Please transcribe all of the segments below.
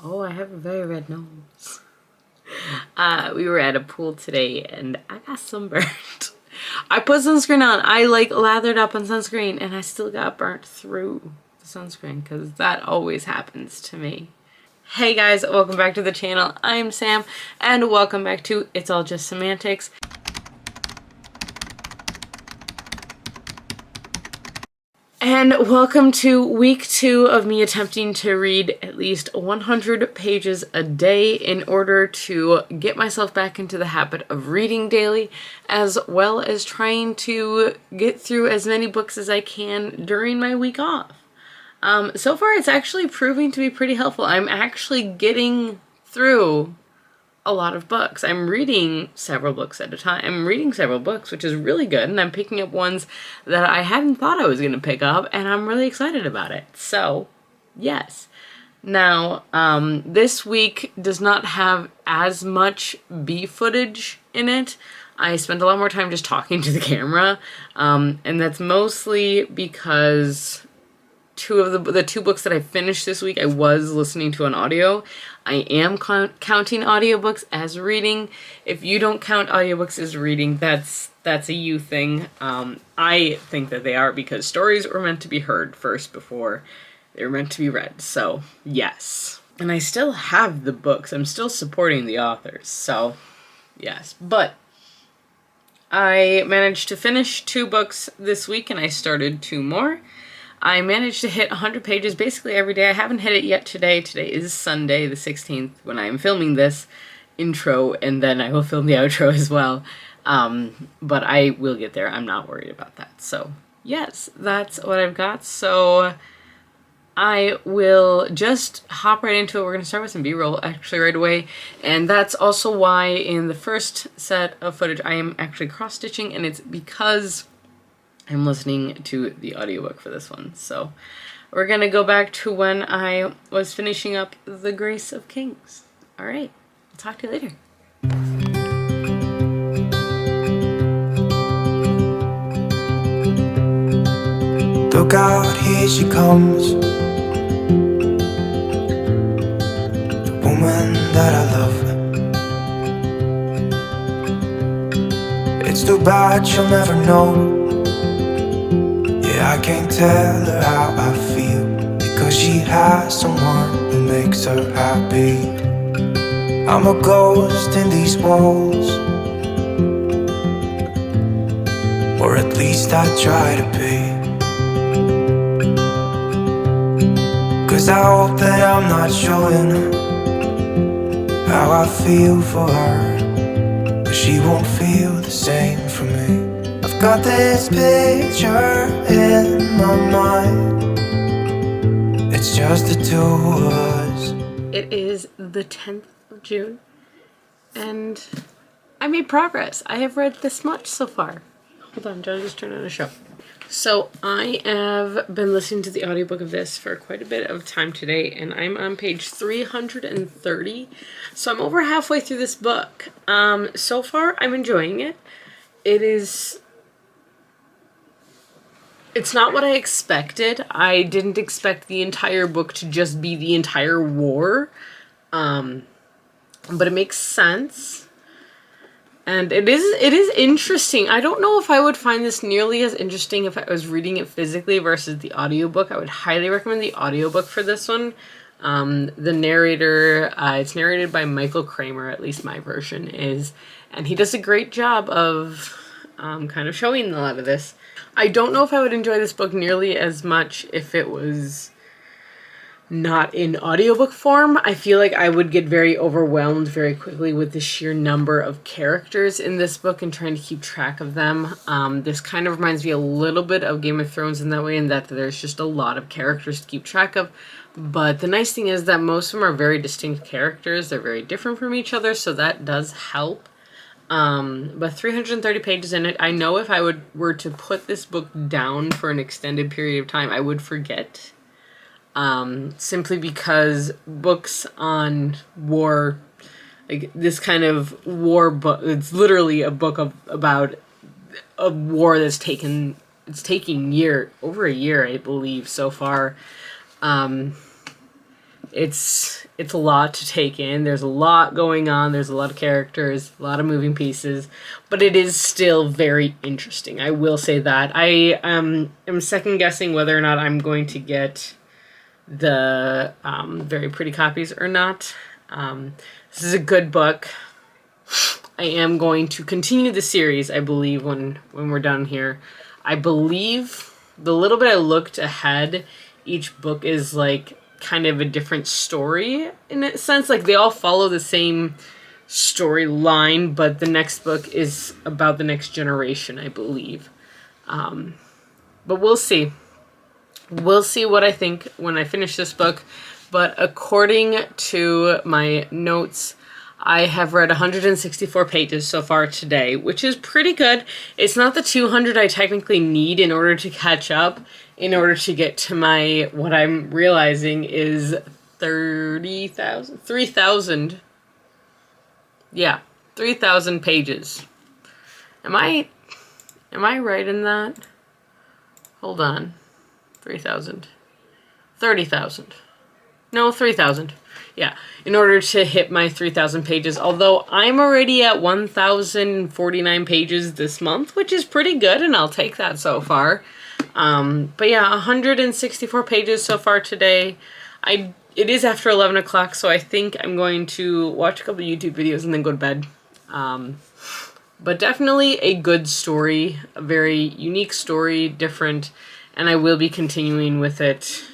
Oh, I have a very red nose. We were at a pool today and I got sunburned. I put sunscreen on. I lathered up on sunscreen and I still got burnt through the sunscreen because that always happens to me. Hey guys, welcome back to the channel. I'm Sam and welcome back to It's All Just Semantics. And welcome to week 2 of me attempting to read at least 100 pages a day in order to get myself back into the habit of reading daily, as well as trying to get through as many books as I can during my week off. So far it's actually proving to be pretty helpful. I'm actually getting through a lot of books. I'm reading several books at a time. I'm reading several books, which is really good, and I'm picking up ones that I hadn't thought I was going to pick up, and I'm really excited about it. So, yes. Now, this week does not have as much B footage in it. I spent a lot more time just talking to the camera, and that's mostly because the two books that I finished this week I was listening to on audio. I am counting audiobooks as reading. If you don't count audiobooks as reading, that's a you thing. I think that they are, because stories were meant to be heard first before they were meant to be read. So, yes. And I still have the books. I'm still supporting the authors. So, yes. But I managed to finish 2 books this week and I started 2 more. I managed to hit 100 pages basically every day. I haven't hit it yet today. Today is Sunday, the 16th, when I am filming this intro, and then I will film the outro as well. But I will get there. I'm not worried about that. So, yes, that's what I've got. So, I will just hop right into it. We're going to start with some B-roll actually right away. And that's also why in the first set of footage I am actually cross-stitching, and it's because I'm listening to the audiobook for this one. So we're going to go back to when I was finishing up The Grace of Kings. All right. I'll talk to you later. Look out, here she comes, the woman that I love. It's too bad she'll never know. I can't tell her how I feel, because she has someone who makes her happy. I'm a ghost in these walls, or at least I try to be. 'Cause I hope that I'm not showing how I feel for her, but she won't feel the same for me. I've got this picture in my mind, it's just the 2 of us. It is the 10th of June, and I made progress. I have read this much so far. Hold on, Joe just turned on a show. So I have been listening to the audiobook of this for quite a bit of time today, and I'm on page 330. So I'm over halfway through this book. So far, I'm enjoying it. It's not what I expected. I didn't expect the entire book to just be the entire war. But it makes sense. And it is interesting. I don't know if I would find this nearly as interesting if I was reading it physically versus the audiobook. I would highly recommend the audiobook for this one. The narrator, it's narrated by Michael Kramer, at least my version is. And he does a great job of kind of showing a lot of this. I don't know if I would enjoy this book nearly as much if it was not in audiobook form. I feel like I would get very overwhelmed very quickly with the sheer number of characters in this book and trying to keep track of them. This kind of reminds me a little bit of Game of Thrones in that way, in that there's just a lot of characters to keep track of. But the nice thing is that most of them are very distinct characters. They're very different from each other, so that does help. But 330 pages in it. I know if I were to put this book down for an extended period of time, I would forget. Simply because books on war, like this kind of war book, it's literally a book about a war that's taking over a year, I believe, so far. It's a lot to take in. There's a lot going on. There's a lot of characters, a lot of moving pieces, but it is still very interesting. I will say that. I am second guessing whether or not I'm going to get the very pretty copies or not. This is a good book. I am going to continue the series, I believe, when we're done here. I believe the little bit I looked ahead, each book is like kind of a different story in a sense. Like they all follow the same storyline, but the next book is about the next generation, I believe. But we'll see. We'll see what I think when I finish this book. But according to my notes, I have read 164 pages so far today, which is pretty good. It's not the 200 I technically need in order to catch up, in order to get to my, what I'm realizing is 3,000. Yeah, 3,000 pages. Am I right in that? Hold on. 3,000. 30,000. No, 3,000. Yeah, in order to hit my 3,000 pages, although I'm already at 1,049 pages this month, which is pretty good, and I'll take that so far. But yeah, 164 pages so far today. It is after 11 o'clock, so I think I'm going to watch a couple YouTube videos and then go to bed. But definitely a good story, a very unique story, different, and I will be continuing with it.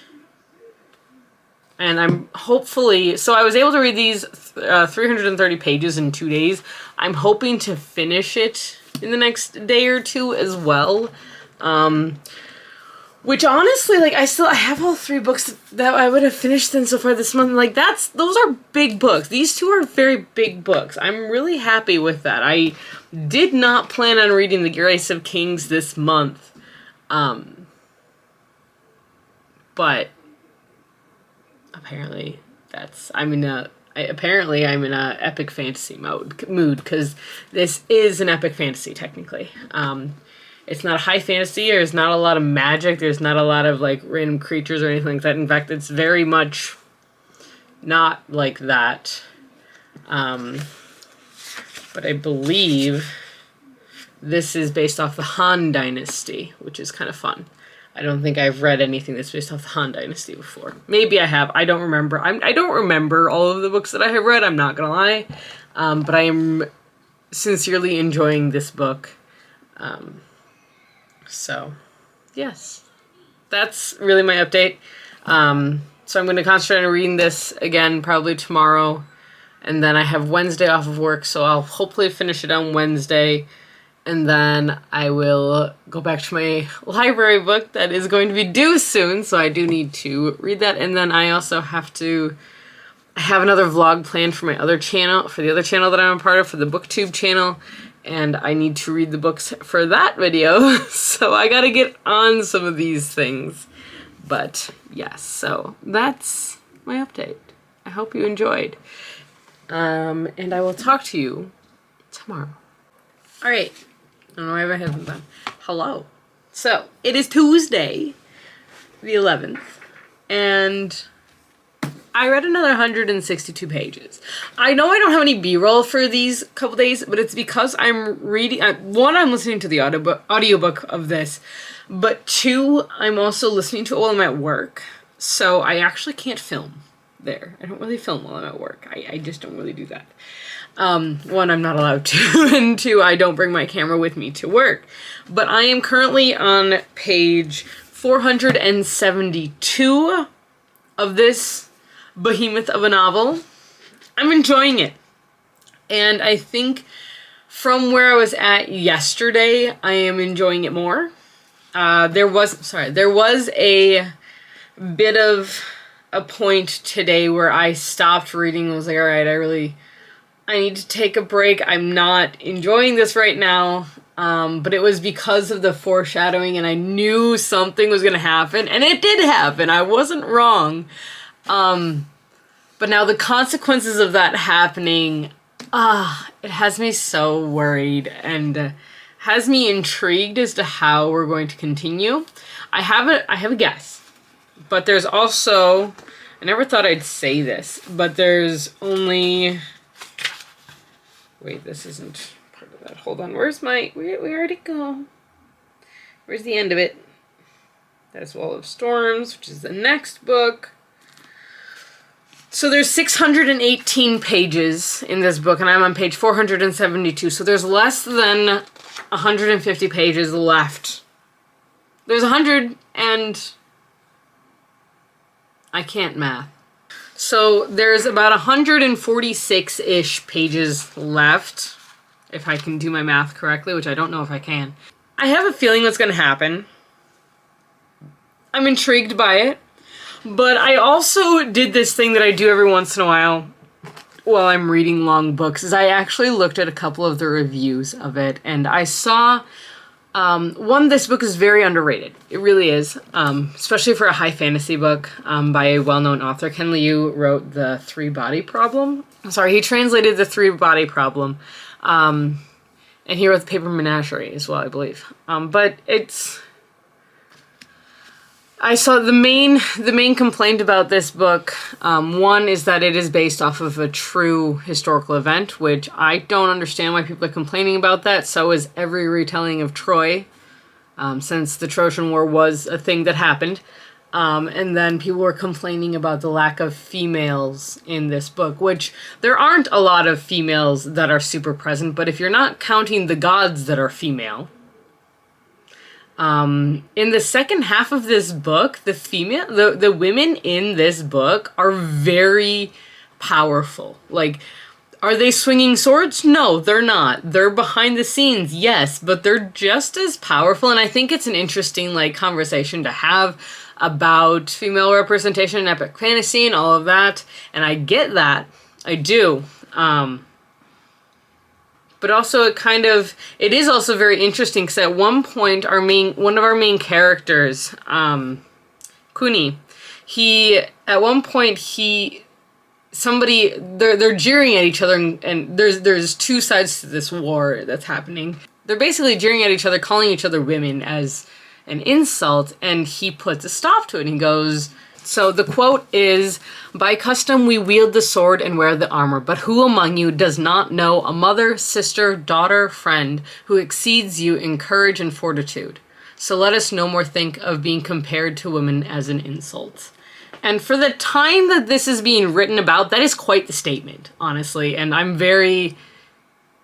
And I'm hopefully, so I was able to read these 330 pages in 2 days. I'm hoping to finish it in the next day or two as well. Which honestly, like, I have all 3 books that I would have finished then so far this month. Like, those are big books. These 2 are very big books. I'm really happy with that. I did not plan on reading The Grace of Kings this month. But apparently I'm in a epic fantasy mood, because this is an epic fantasy technically. It's not a high fantasy. There's not a lot of magic. There's not a lot of like random creatures or anything like that. In fact, it's very much not like that. But I believe this is based off the Han Dynasty, which is kind of fun. I don't think I've read anything that's based off the Han Dynasty before. Maybe I have. I don't remember. I don't remember all of the books that I have read. I'm not going to lie. But I am sincerely enjoying this book. So, yes. That's really my update. So I'm going to concentrate on reading this again probably tomorrow. And then I have Wednesday off of work, so I'll hopefully finish it on Wednesday. And then I will go back to my library book that is going to be due soon, so I do need to read that. And then I also have another vlog planned for my other channel, for the other channel that I'm a part of, for the BookTube channel. And I need to read the books for that video, so I gotta get on some of these things. But yes, so that's my update. I hope you enjoyed. And I will talk to you tomorrow. All right. I don't know why my headphones on. Hello. So, it is Tuesday, the 11th, and I read another 162 pages. I know I don't have any B-roll for these couple days, but it's because I'm reading, one, I'm listening to the audiobook of this, but 2, I'm also listening to it while I'm at work, so I actually can't film there. I don't really film while I'm at work. I just don't really do that. 1, I'm not allowed to, and 2, I don't bring my camera with me to work. But I am currently on page 472 of this behemoth of a novel. I'm enjoying it. And I think from where I was at yesterday, I am enjoying it more. There was a bit of a point today where I stopped reading and was like, all right, I need to take a break. I'm not enjoying this right now. But it was because of the foreshadowing, and I knew something was going to happen, and it did happen. I wasn't wrong. But now the consequences of that happening, it has me so worried and has me intrigued as to how we're going to continue. I have a guess, but there's also I never thought I'd say this, but there's only... Wait, this isn't part of that. Hold on. Where's my... Where'd it go? Where's the end of it? That's Wall of Storms, which is the next book. So there's 618 pages in this book, and I'm on page 472. So there's less than 150 pages left. There's 100 and... I can't math. So there's about 146-ish pages left, if I can do my math correctly, which I don't know if I can. I have a feeling what's going to happen. I'm intrigued by it. But I also did this thing that I do every once in a while I'm reading long books, is I actually looked at a couple of the reviews of it, and I saw, this book is very underrated. It really is, especially for a high fantasy book by a well-known author. Ken Liu wrote The Three-Body Problem. He translated The Three-Body Problem, and he wrote The Paper Menagerie as well, I believe. But it's... I saw the main complaint about this book, one is that it is based off of a true historical event, which I don't understand why people are complaining about that. So is every retelling of Troy, since the Trojan War was a thing that happened. And then people were complaining about the lack of females in this book, which there aren't a lot of females that are super present, but if you're not counting the gods that are female... in the second half of this book, the women in this book are very powerful. Like, are they swinging swords? No, they're not. They're behind the scenes, yes, but they're just as powerful, and I think it's an interesting, conversation to have about female representation in epic fantasy and all of that, and I get that. I do. But also it is also very interesting because at one point one of our main characters, Kuni, they're jeering at each other and there's two sides to this war that's happening. They're basically jeering at each other, calling each other women as an insult, and he puts a stop to it and he goes... So the quote is, "By custom we wield the sword and wear the armor, but who among you does not know a mother, sister, daughter, friend, who exceeds you in courage and fortitude? So let us no more think of being compared to women as an insult." And for the time that this is being written about, that is quite the statement, honestly, and I'm very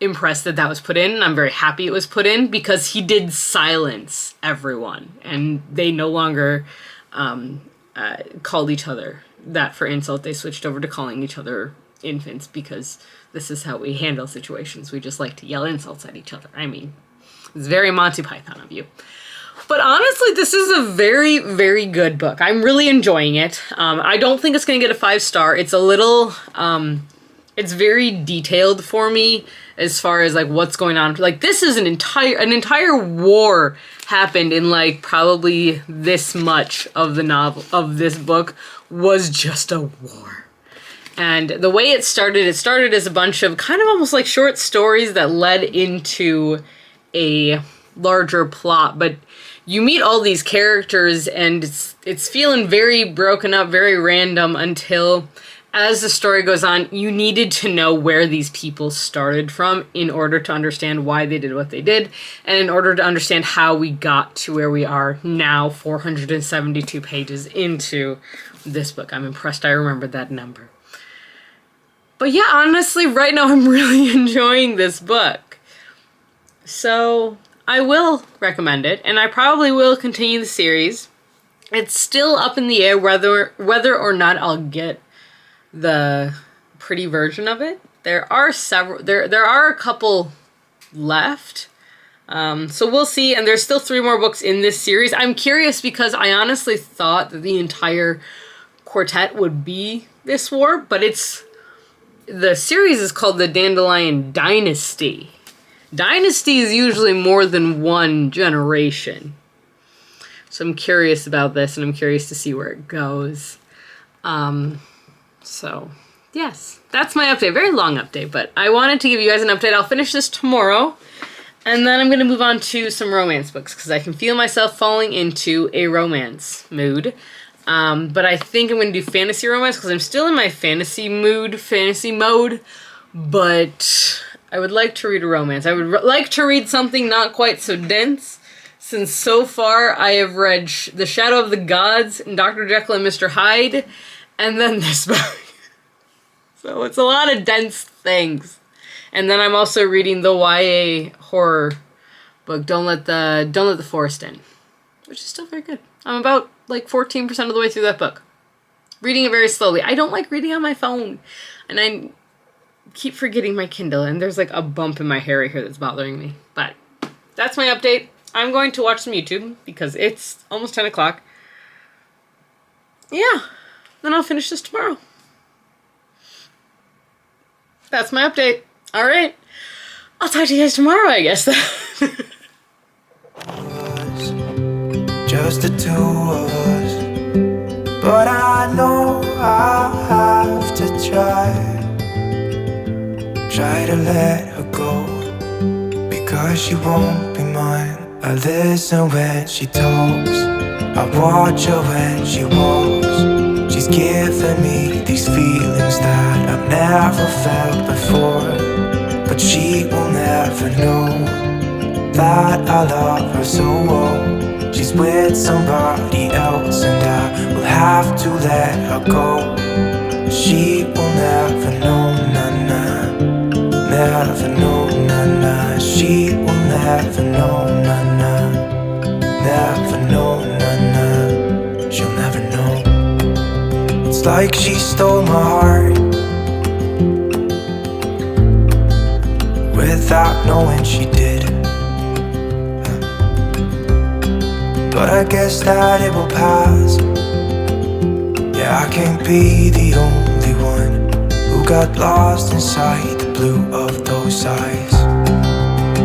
impressed that was put in, and I'm very happy it was put in, because he did silence everyone, and they no longer... called each other that for insult. They switched over to calling each other infants because this is how we handle situations. We just like to yell insults at each other. I mean, it's very Monty Python of you. But honestly, this is a very, very good book. I'm really enjoying it. I don't think it's going to get a 5-star. It's a little... it's very detailed for me as far as what's going on. This is an entire war happened in probably this much of the novel of this book was just a war. And the way it started as a bunch of kind of almost like short stories that led into a larger plot, but you meet all these characters and it's feeling very broken up, very random until as the story goes on, you needed to know where these people started from in order to understand why they did what they did, and in order to understand how we got to where we are now, 472 pages into this book. I'm impressed I remembered that number. But yeah, honestly, right now I'm really enjoying this book. So I will recommend it, and I probably will continue the series. It's still up in the air whether or not I'll get the pretty version of it. There are a couple left, so we'll see, and there's still 3 more books in this series. I'm curious because I honestly thought that the entire quartet would be this war, but the series is called the Dandelion Dynasty. Dynasty is usually more than one generation, so I'm curious about this, and I'm curious to see where it goes. So, yes, that's my update. Very long update, but I wanted to give you guys an update. I'll finish this tomorrow, and then I'm going to move on to some romance books, because I can feel myself falling into a romance mood. But I think I'm going to do fantasy romance because I'm still in my fantasy mode. But I would like to read a romance. I would like to read something not quite so dense, since so far I have read The Shadow of the Gods and Dr. Jekyll and Mr. Hyde, and then this book. So it's a lot of dense things. And then I'm also reading the YA horror book, Don't Let the Forest In, which is still very good. I'm about like 14% of the way through that book. Reading it very slowly. I don't like reading on my phone. And I keep forgetting my Kindle, and there's like a bump in my hair right here that's bothering me. But that's my update. I'm going to watch some YouTube because it's almost 10 o'clock. Yeah. Then I'll finish this tomorrow. That's my update. All right. I'll talk to you guys tomorrow, I guess. Just the two of us, but I know I have to try to let her go, because she won't be mine. I listen when she talks, I watch her when she walks. She's giving me these feelings that I've never felt before, but she will never know that I love her so well. She's with somebody else, and I will have to let her go. She will never know, na-na. Never know, na-na. She will never know, na-na. Never know, na-na. She'll never know. It's like she stole my heart without knowing she did. But I guess that it will pass. Yeah, I can't be the only one who got lost inside the blue of those eyes.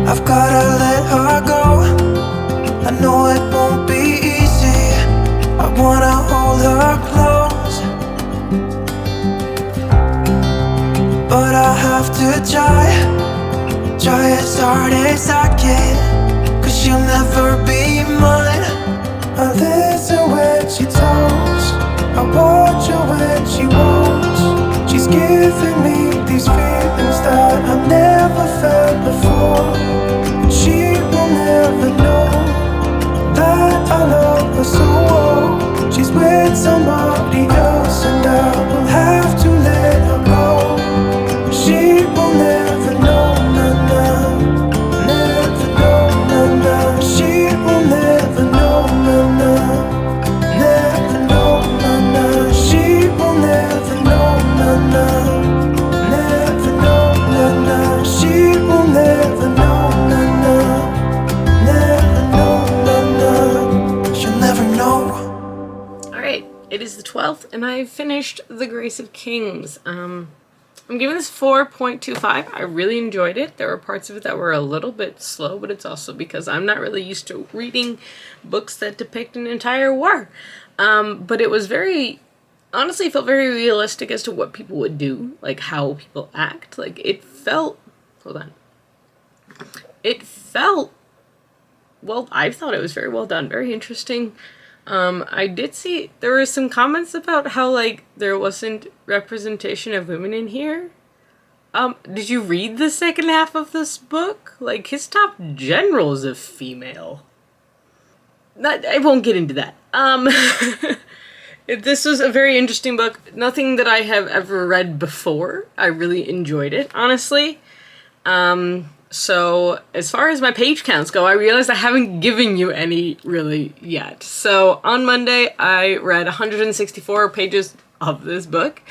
I've gotta let her go. I know it won't be easy. I wanna hold her close, but I have to try as hard as I can, 'cause she'll never be mine. I listen when she talks, I watch her when she walks. She's giving me these feelings that I've never felt before. And she will never know that I love her so well. She's with somebody else, and I will have to let her go. She will never know, na-na. Never know, na-na. She will never know, na-na. Never know, na-na. She will never know, na-na. Never know, na-na. She will never know, na-na. Never know, na-na. She'll never know. All right. It is the 12th, and I've finished The Grace of Kings. I'm giving this 4.25. I really enjoyed it. There were parts of it that were a little bit slow, but it's also because I'm not really used to reading books that depict an entire war. But it was honestly, it felt very realistic as to what people would do, like how people act. Like it felt, well, I thought it was very well done, very interesting. I did see there were some comments about how like there wasn't representation of women in here. Did you read the second half of this book? Like his top general is a female. I won't get into that. This was a very interesting book. Nothing that I have ever read before. I really enjoyed it, honestly. So as far as my page counts go, I realized I haven't given you any really yet. So on Monday, I read 164 pages of this book.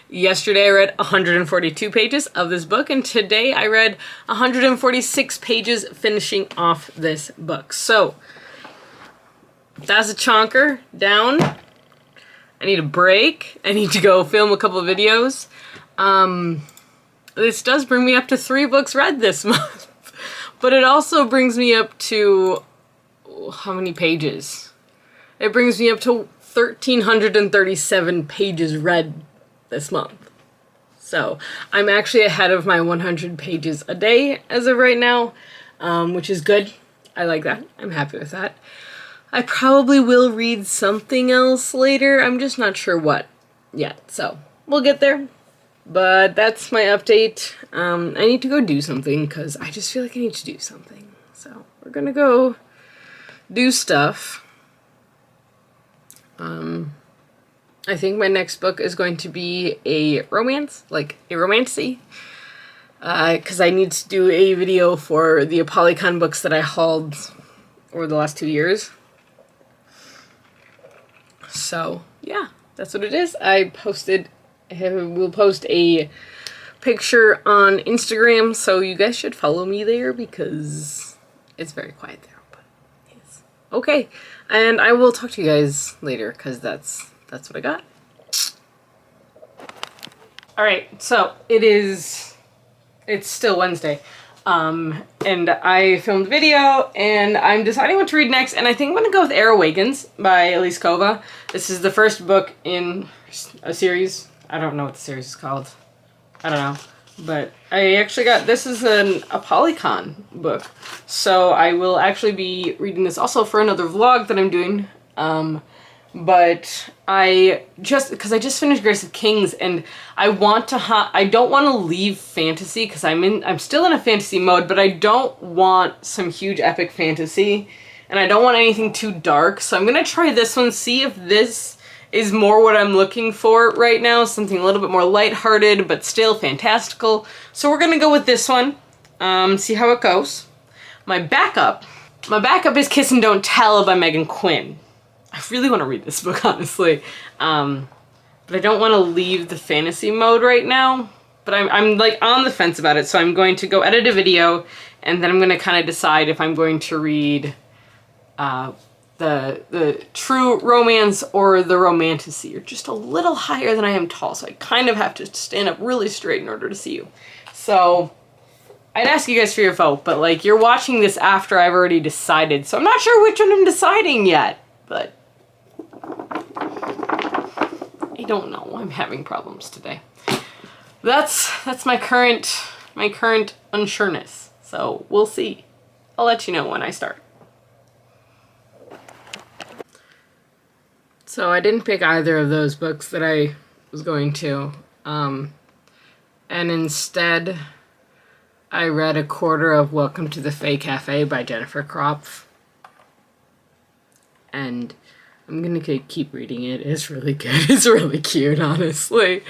Yesterday, I read 142 pages of this book. And today, I read 146 pages finishing off this book. So that's a chonker down. I need a break. I need to go film a couple of videos. This does bring me up to 3 books read this month. But it also brings me up to, how many pages? It brings me up to 1,337 pages read this month. So I'm actually ahead of my 100 pages a day as of right now, which is good. I like that. I'm happy with that. I probably will read something else later. I'm just not sure what yet, so we'll get there. But that's my update. I need to go do something because I just feel like I need to do something. So we're gonna go do stuff. I think my next book is going to be a romance, like a romancy. Because I need to do a video for the Apolycon books that I hauled over the last 2 years. So, yeah, that's what it is. We'll post a picture on Instagram, so you guys should follow me there because it's very quiet there. But yes. Okay, and I will talk to you guys later because that's what I got. Alright, so it's still Wednesday. And I filmed a video, and I'm deciding what to read next, and I think I'm gonna go with Air Awakens by Elise Kova. This is the first book in a series. I don't know what the series is called. I don't know. But I actually this is an Apolycon book, so I will actually be reading this also for another vlog that I'm doing. But because I just finished Grace of Kings, and I don't want to leave fantasy because I'm still in a fantasy mode, but I don't want some huge epic fantasy, and I don't want anything too dark, so I'm gonna try this one, see if this is more what I'm looking for right now, something a little bit more lighthearted, but still fantastical. So we're gonna go with this one, see how it goes. My backup is Kiss and Don't Tell by Megan Quinn. I really want to read this book, honestly. But I don't want to leave the fantasy mode right now. But I'm like on the fence about it, so I'm going to go edit a video, and then I'm going to kind of decide if I'm going to read the true romance or the romantasy. You're just a little higher than I am tall, so I kind of have to stand up really straight in order to see you. So I'd ask you guys for your vote, but like you're watching this after I've already decided, so I'm not sure which one I'm deciding yet. But I don't know. I'm having problems today. That's my current unsureness. So we'll see. I'll let you know when I start. So I didn't pick either of those books that I was going to. And instead I read a quarter of Welcome to the Fae Cafe by Jennifer Kropf. And I'm gonna keep reading it. It's really good. It's really cute, honestly.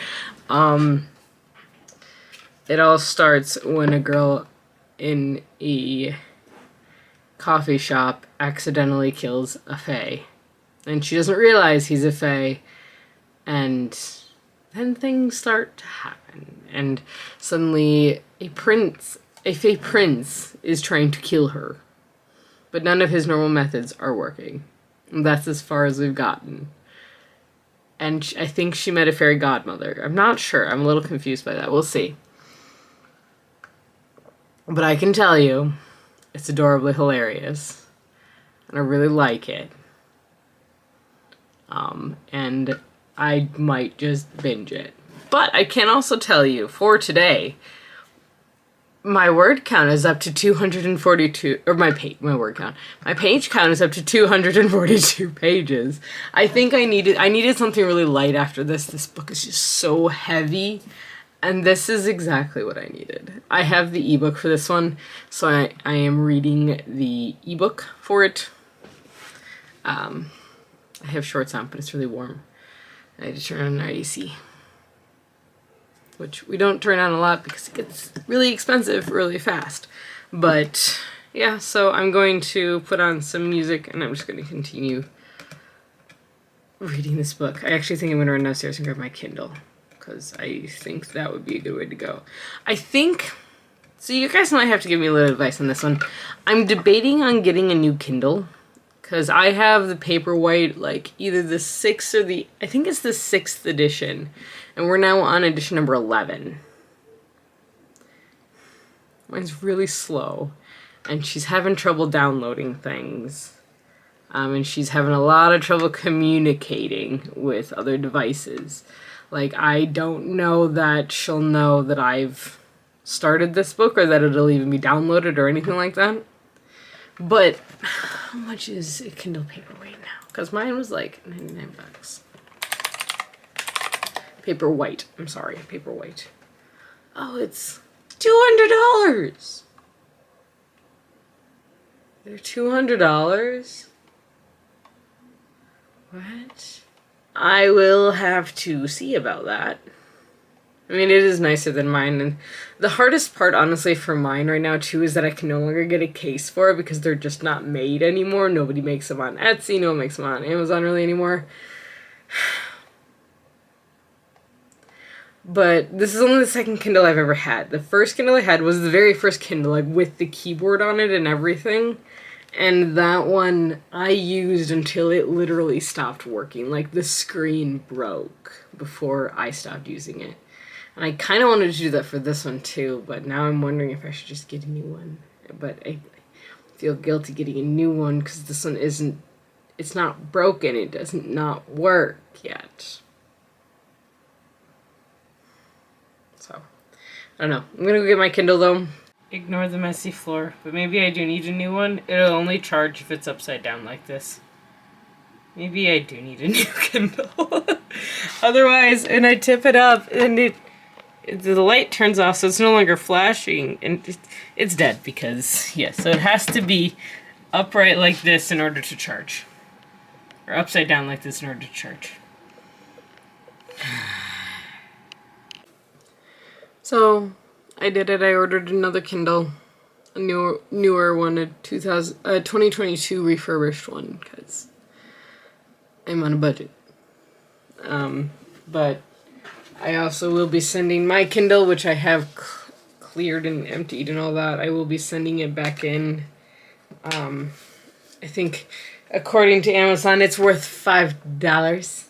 It all starts when a girl in a coffee shop accidentally kills a fae. And she doesn't realize he's a fae. And then things start to happen. And suddenly a fae prince is trying to kill her. But none of his normal methods are working. And that's as far as we've gotten. And I think she met a fairy godmother. I'm not sure. I'm a little confused by that. We'll see. But I can tell you, it's adorably hilarious. And I really like it. And I might just binge it. But I can also tell you, for today, my word count is up to 242, or my word count. My page count is up to 242 pages. I think I needed something really light after this. This book is just so heavy, and this is exactly what I needed. I have the ebook for this one, so I am reading the ebook for it. I have shorts on, but it's really warm. I had to turn on our AC. Which we don't turn on a lot because it gets really expensive really fast. But yeah, so I'm going to put on some music and I'm just going to continue reading this book. I actually think I'm going to run downstairs and grab my Kindle because I think that would be a good way to go. So you guys might have to give me a little advice on this one. I'm debating on getting a new Kindle because I have the Paperwhite, like either the 6th or I think it's the 6th edition. And we're now on edition number 11. Mine's really slow. And she's having trouble downloading things. And she's having a lot of trouble communicating with other devices. Like, I don't know that she'll know that I've started this book or that it'll even be downloaded or anything like that. But how much is a Kindle Paperweight now? Because mine was like 99 bucks. Paperweight. I'm sorry, Paperweight. Oh, it's $200. They're $200? What? I will have to see about that. I mean, it is nicer than mine, and the hardest part, honestly, for mine right now, too, is that I can no longer get a case for it because they're just not made anymore. Nobody makes them on Etsy, no one makes them on Amazon really anymore. But this is only the second Kindle I've ever had. The first Kindle I had was the very first Kindle, like, with the keyboard on it and everything. And that one I used until it literally stopped working. Like, the screen broke before I stopped using it. And I kind of wanted to do that for this one too, but now I'm wondering if I should just get a new one. But I feel guilty getting a new one because this one isn't, it's not broken. It doesn't not work yet. So, I don't know. I'm going to go get my Kindle though. Ignore the messy floor, but maybe I do need a new one. It'll only charge if it's upside down like this. Maybe I do need a new Kindle. Otherwise, and I tip it up and the light turns off, so it's no longer flashing, and it's dead because, yeah, so it has to be upright like this in order to charge. Or upside down like this in order to charge. So, I did it. I ordered another Kindle. A newer one, a 2022 refurbished one, because I'm on a budget. But I also will be sending my Kindle, which I have cleared and emptied and all that. I will be sending it back in. I think, according to Amazon, it's worth $5.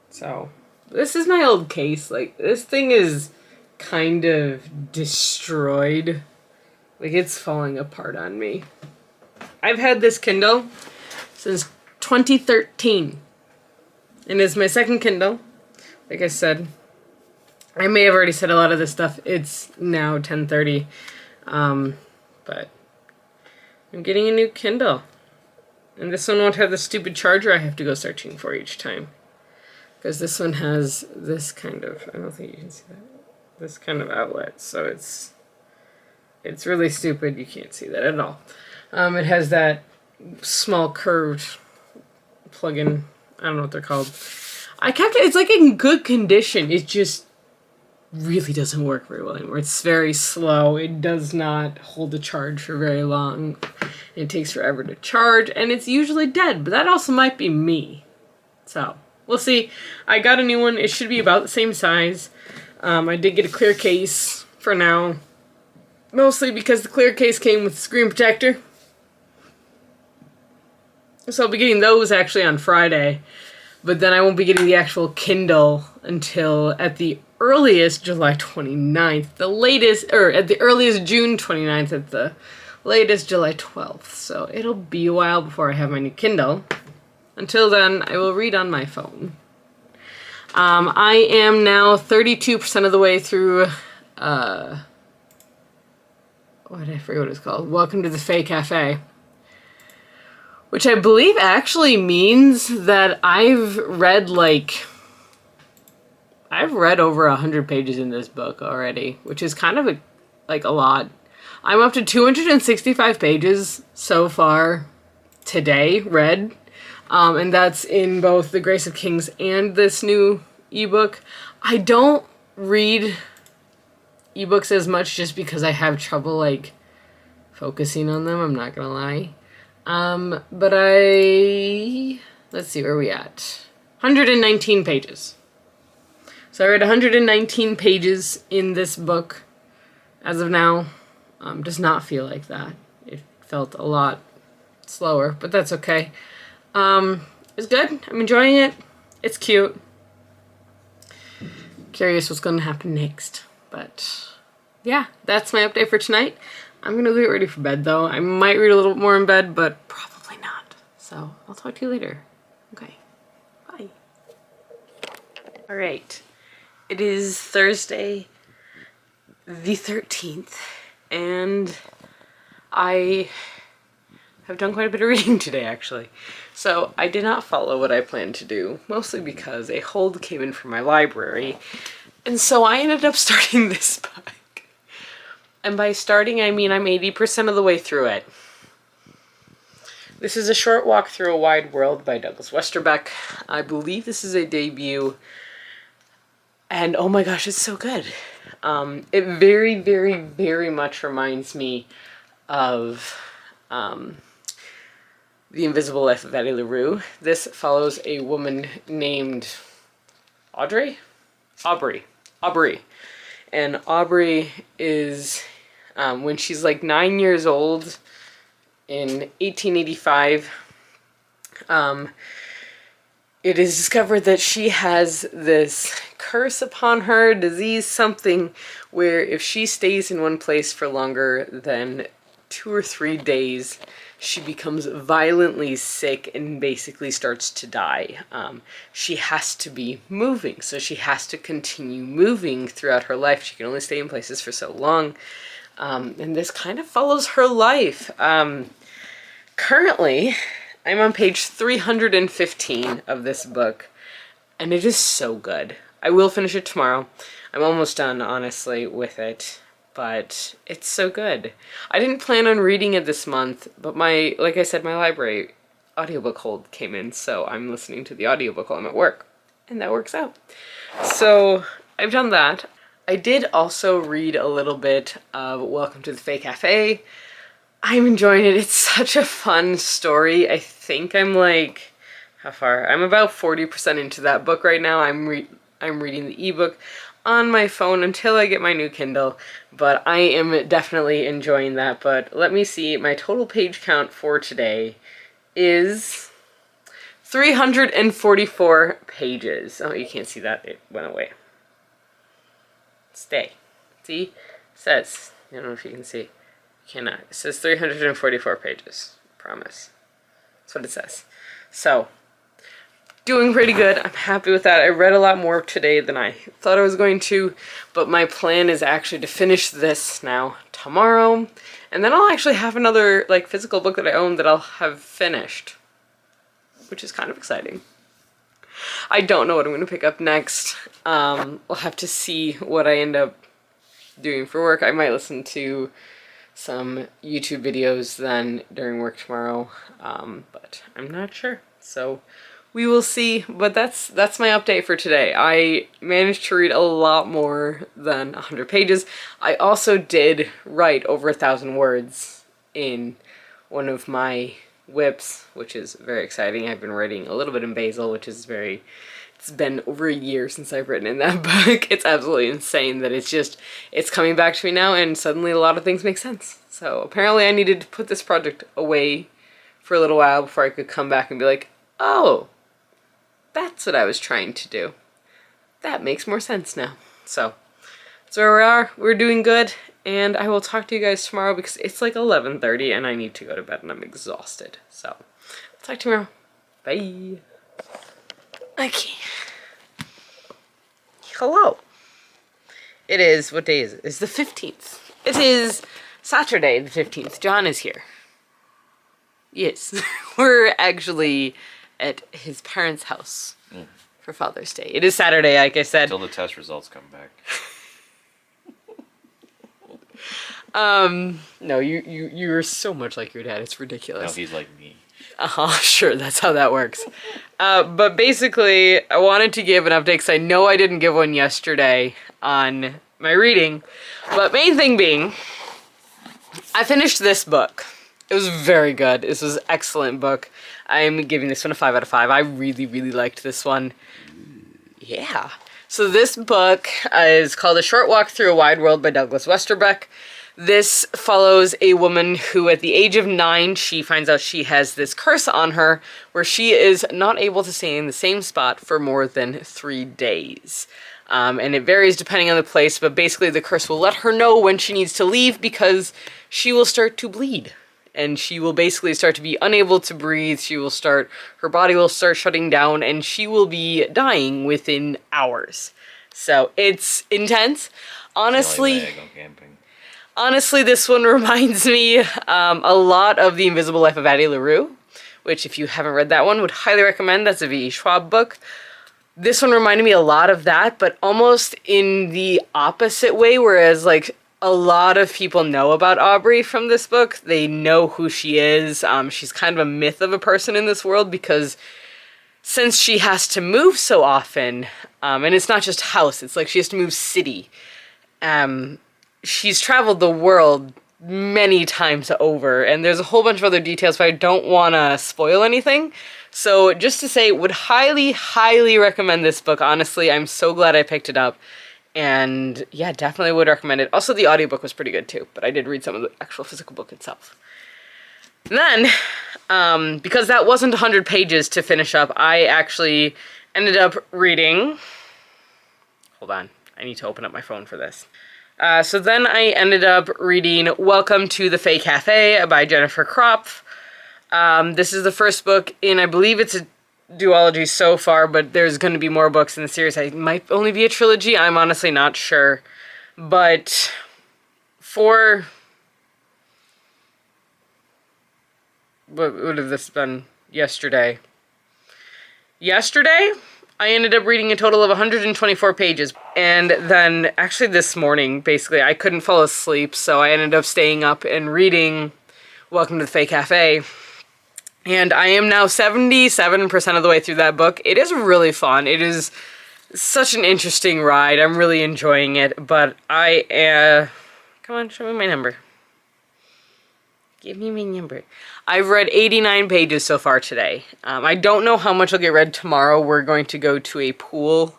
So, this is my old case. Like, this thing is kind of destroyed. Like, it's falling apart on me. I've had this Kindle since 2013. And it's my second Kindle. Like I said, I may have already said a lot of this stuff. It's now 10:30. But I'm getting a new Kindle. And this one won't have the stupid charger I have to go searching for each time. Because this one has this kind of, I don't think you can see that, this kind of outlet. So it's really stupid. You can't see that at all. It has that small curved plug-in. I don't know what they're called. I kept it. It's like in good condition. It just really doesn't work very well anymore. It's very slow. It does not hold the charge for very long. It takes forever to charge, and it's usually dead. But that also might be me. So we'll see. I got a new one. It should be about the same size. I did get a clear case for now, mostly because the clear case came with a screen protector. So I'll be getting those actually on Friday. But then I won't be getting the actual Kindle until at the earliest July 29th. The latest, or at the earliest June 29th, at the latest July 12th. So it'll be a while before I have my new Kindle. Until then, I will read on my phone. I am now 32% of the way through, I forget what it's called. Welcome to the Fae Cafe. Which I believe actually means that I've read over 100 pages in this book already, which is kind of a lot. I'm up to 265 pages so far today read, and that's in both The Grace of Kings and this new ebook. I don't read ebooks as much just because I have trouble focusing on them, I'm not gonna lie. But let's see, where are we at? 119 pages. So I read 119 pages in this book as of now. Does not feel like that. It felt a lot slower, but that's okay. It's good. I'm enjoying it. It's cute. Curious what's going to happen next. But yeah, that's my update for tonight. I'm going to get ready for bed, though. I might read a little bit more in bed, but probably not. So I'll talk to you later. Okay. Bye. All right. It is Thursday the 13th, and I have done quite a bit of reading today, actually. So I did not follow what I planned to do, mostly because a hold came in from my library. And so I ended up starting this book. And by starting, I mean I'm 80% of the way through it. This is A Short Walk Through a Wide World by Douglas Westerbeck. I believe this is a debut. And oh my gosh, it's so good. It very, very, very much reminds me of The Invisible Life of Addie LaRue. This follows a woman named Aubrey. And Aubrey is, when she's like 9 years old in 1885, it is discovered that she has this curse upon her, disease, something where if she stays in one place for longer than 2 or 3 days, she becomes violently sick and basically starts to die. She has to be moving, so she has to continue moving throughout her life. She can only stay in places for so long. And this kind of follows her life. Currently, I'm on page 315 of this book, and it is so good. I will finish it tomorrow. I'm almost done, honestly, with it, but it's so good. I didn't plan on reading it this month, but like I said, my library audiobook hold came in, so I'm listening to the audiobook while I'm at work, and that works out. So I've done that. I did also read a little bit of Welcome to the Fay Cafe. I'm enjoying it. It's such a fun story. I think I'm like, how far? I'm about 40% into that book right now. I'm reading the ebook on my phone until I get my new Kindle, but I am definitely enjoying that. But let me see, my total page count for today is 344 pages. Oh, you can't see that. It went away. Stay. See? It says, I don't know if you can see. Cannot. It says 344 pages. Promise. That's what it says. So, doing pretty good. I'm happy with that. I read a lot more today than I thought I was going to, but my plan is actually to finish this now tomorrow, and then I'll actually have another like physical book that I own that I'll have finished, which is kind of exciting. I don't know what I'm going to pick up next. We'll have to see what I end up doing for work. I might listen to some YouTube videos then during work tomorrow, but I'm not sure. So we will see, but that's my update for today. I managed to read a lot more than 100 pages. I also did write over 1,000 words in one of my whips, which is very exciting. I've been writing a little bit in Basil, which is it's been over a year since I've written in that book. It's absolutely insane that it's coming back to me now, and suddenly a lot of things make sense. So apparently I needed to put this project away for a little while before I could come back and be like, oh, that's what I was trying to do. That makes more sense now. So that's where we are. We're doing good, and I will talk to you guys tomorrow because it's like 11:30 and I need to go to bed and I'm exhausted. So I'll talk to you tomorrow. Bye. Okay. Hello. It is, what day is it? It's the 15th. It is Saturday the 15th. John is here. Yes. We're actually at his parents' house for Father's Day. It is Saturday, like I said. Until the test results come back. No, you're so much like your dad. It's ridiculous. No, he's like me. Sure, that's how that works. But basically, I wanted to give an update because I know I didn't give one yesterday on my reading. But main thing being, I finished this book. It was very good. This was an excellent book. I'm giving this one a 5 out of 5. I really, really liked this one. Yeah. So this book is called A Short Walk Through a Wide World by Douglas Westerbeck. This follows a woman who at the age of 9, she finds out she has this curse on her where she is not able to stay in the same spot for more than 3 days. And it varies depending on the place, but basically the curse will let her know when she needs to leave because she will start to bleed. And she will basically start to be unable to breathe. Her body will start shutting down, and she will be dying within hours. So it's intense. Honestly, Honestly, this one reminds me a lot of The Invisible Life of Addie LaRue, which if you haven't read that one, would highly recommend. That's a V.E. Schwab book. This one reminded me a lot of that, but almost in the opposite way, whereas like a lot of people know about Aubrey from this book. They know who she is. She's kind of a myth of a person in this world because since she has to move so often, and it's not just house, it's like she has to move city. She's traveled the world many times over, and there's a whole bunch of other details, but I don't want to spoil anything. So just to say, would highly, highly recommend this book. Honestly, I'm so glad I picked it up. And yeah, definitely would recommend it. Also, the audiobook was pretty good too, but I did read some of the actual physical book itself. And then, because that wasn't 100 pages to finish up, I actually ended up reading... Hold on, I need to open up my phone for this. So then I ended up reading Welcome to the Fae Cafe by Jennifer Kropf. This is the first book in, I believe it's a duology so far, but there's going to be more books in the series. It might only be a trilogy, I'm honestly not sure. But for... What would have this been? Yesterday, I ended up reading a total of 124 pages. And then, actually this morning, basically, I couldn't fall asleep, so I ended up staying up and reading Welcome to the Fae Cafe. And I am now 77% of the way through that book. It is really fun. It is such an interesting ride. I'm really enjoying it, but come on, show me my number. Give me my number. I've read 89 pages so far today. I don't know how much I'll get read tomorrow. We're going to go to a pool,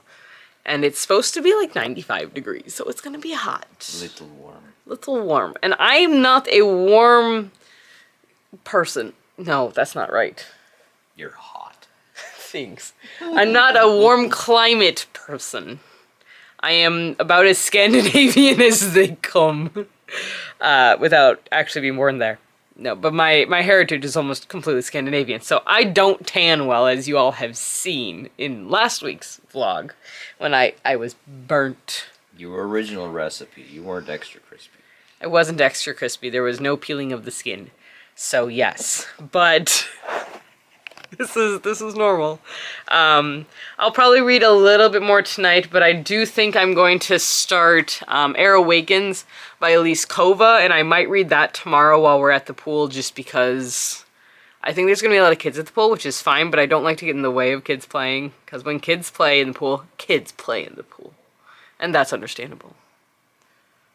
and it's supposed to be like 95 degrees, so it's going to be hot. Little warm. Little warm. And I'm not a warm person. No, that's not right. You're hot. Thanks. I'm not a warm climate person. I am about as Scandinavian as they come, without actually being born there. No, but my heritage is almost completely Scandinavian, so I don't tan well, as you all have seen in last week's vlog, when I was burnt. Your original recipe, you weren't extra crispy. I wasn't extra crispy, there was no peeling of the skin. So yes, but this is normal. I'll probably read a little bit more tonight, but I do think I'm going to start Air Awakens by Elise Kova, and I might read that tomorrow while we're at the pool, just because I think there's going to be a lot of kids at the pool, which is fine, but I don't like to get in the way of kids playing, because when kids play in the pool, kids play in the pool. And that's understandable.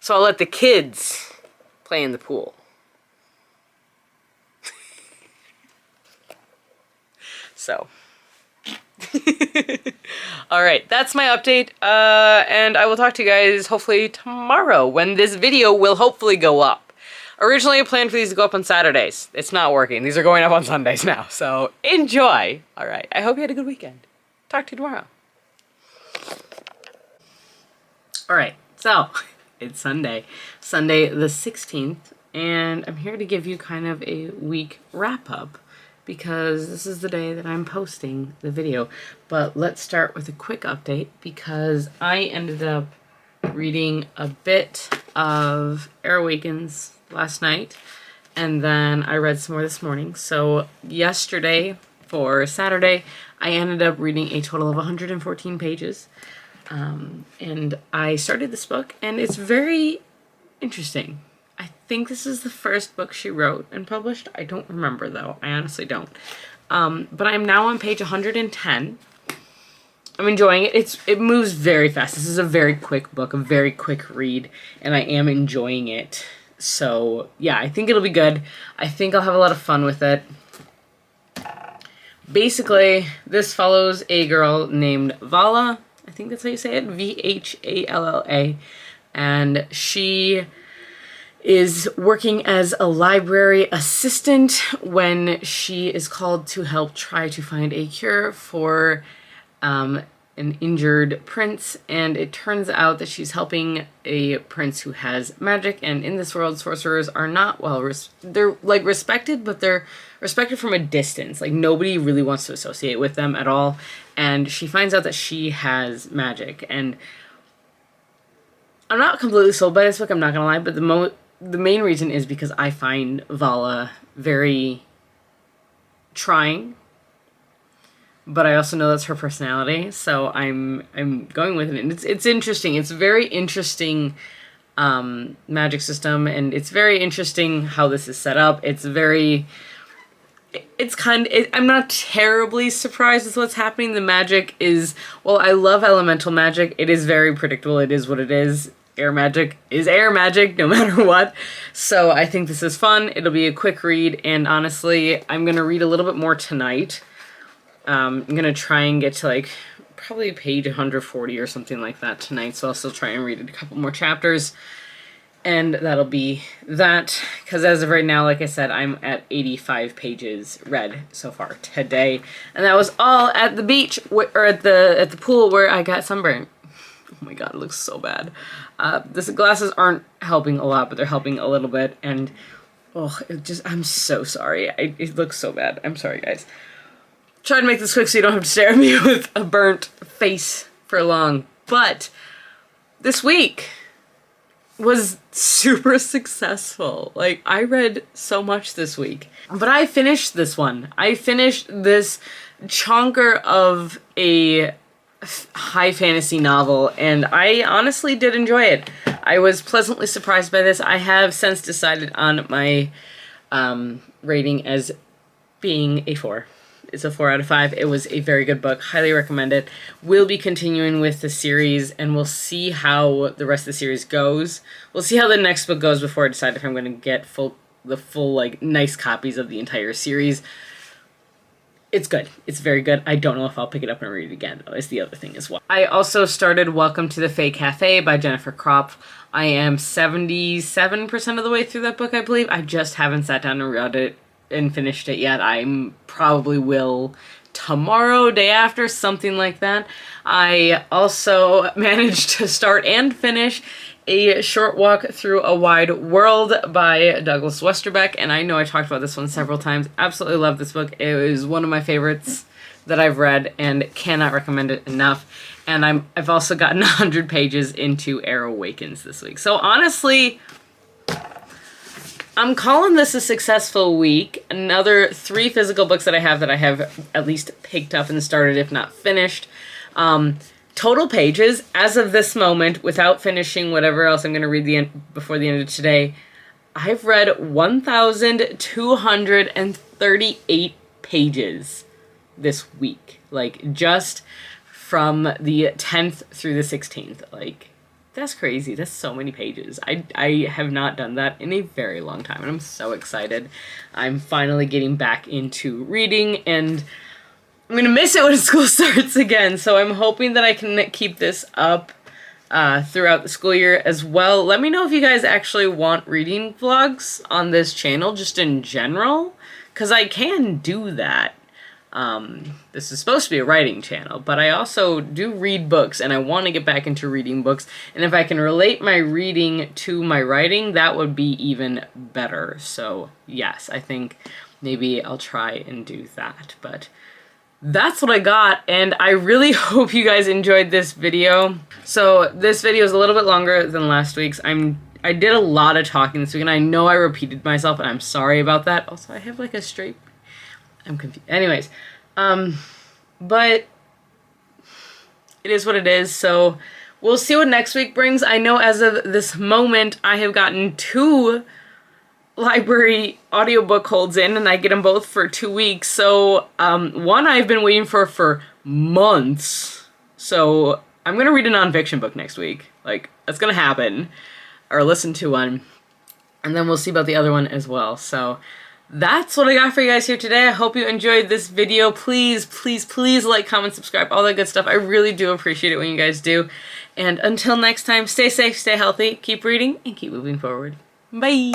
So I'll let the kids play in the pool. So, alright, that's my update, and I will talk to you guys hopefully tomorrow, when this video will hopefully go up. Originally I planned for these to go up on Saturdays. It's not working. These are going up on Sundays now, so enjoy! Alright, I hope you had a good weekend. Talk to you tomorrow. Alright, so, it's Sunday the 16th, and I'm here to give you kind of a week wrap-up, because this is the day that I'm posting the video. But let's start with a quick update, because I ended up reading a bit of Air Awakens last night, and then I read some more this morning. So yesterday, for Saturday, I ended up reading a total of 114 pages. And I started this book, and it's very interesting. I think this is the first book she wrote and published. I don't remember, though. I honestly don't. But I'm now on page 110. I'm enjoying it. It moves very fast. This is a very quick book, a very quick read, and I am enjoying it. So, yeah, I think it'll be good. I think I'll have a lot of fun with it. Basically, this follows a girl named Vala. I think that's how you say it. Vhalla. And she is working as a library assistant when she is called to help try to find a cure for an injured prince, and it turns out that she's helping a prince who has magic, and in this world sorcerers are not they're like respected, but they're respected from a distance. Like nobody really wants to associate with them at all, and she finds out that she has magic, and I'm not completely sold by this book, I'm not gonna lie, but the main reason is because I find Vala very trying, but I also know that's her personality, so I'm going with it. And it's interesting. It's a very interesting magic system, and it's very interesting how this is set up. I'm not terribly surprised with what's happening. The magic is, well, I love elemental magic. It is very predictable. It is what it is. Air magic is air magic, no matter what. So I think this is fun. It'll be a quick read, and honestly, I'm going to read a little bit more tonight. I'm going to try and get to, like, probably page 140 or something like that tonight, so I'll still try and read a couple more chapters. And that'll be that, because as of right now, like I said, I'm at 85 pages read so far today. And that was all at the beach, or at the pool where I got sunburned. Oh my god, it looks so bad. The glasses aren't helping a lot, but they're helping a little bit. And, oh, I'm so sorry. It looks so bad. I'm sorry, guys. Try to make this quick so you don't have to stare at me with a burnt face for long. But this week was super successful. Like, I read so much this week. But I finished this one. I finished this chonker of a high fantasy novel, and I honestly did enjoy it. I was pleasantly surprised by this. I have since decided on my rating as being a 4. It's a 4 out of 5. It was a very good book. Highly recommend it. We'll be continuing with the series, and we'll see how the rest of the series goes. We'll see how the next book goes before I decide if I'm going to get the full, like, nice copies of the entire series. It's good. It's very good. I don't know if I'll pick it up and read it again, though, is the other thing as well. I also started Welcome to the Fae Cafe by Jennifer Kropf. I am 77% of the way through that book, I believe. I just haven't sat down and read it and finished it yet. I probably will tomorrow, day after, something like that. I also managed to start and finish A Short Walk Through a Wide World by Douglas Westerbeck, and I know I talked about this one several times. Absolutely love this book. It is one of my favorites that I've read and cannot recommend it enough. And I've also gotten 100 pages into Air Awakens this week. So honestly, I'm calling this a successful week. Another 3 physical books that I have at least picked up and started, if not finished. Total pages, as of this moment, without finishing whatever else I'm going to read before the end of today, I've read 1,238 pages this week. Like, just from the 10th through the 16th. Like, that's crazy. That's so many pages. I have not done that in a very long time, and I'm so excited. I'm finally getting back into reading, and I'm going to miss it when school starts again, so I'm hoping that I can keep this up throughout the school year as well. Let me know if you guys actually want reading vlogs on this channel, just in general, because I can do that. This is supposed to be a writing channel, but I also do read books, and I want to get back into reading books, and if I can relate my reading to my writing, that would be even better. So yes, I think maybe I'll try and do that, but that's what I got, and I really hope you guys enjoyed this video. So this video is a little bit longer than last week's. I did a lot of talking this week, and I know I repeated myself, and I'm sorry about that. Also, I have like a straight... I'm confused. Anyways, but it is what it is, so we'll see what next week brings. I know as of this moment, I have gotten 2 library audiobook holds in, and I get them both for 2 weeks. So one I've been waiting for months. So I'm gonna read a nonfiction book next week. Like, that's gonna happen, or listen to one, and then we'll see about the other one as well. So that's what I got for you guys here today. I hope you enjoyed this video. Please, please, please like, comment, subscribe, all that good stuff. I really do appreciate it when you guys do. And until next time, stay safe, stay healthy, keep reading, and keep moving forward. Bye!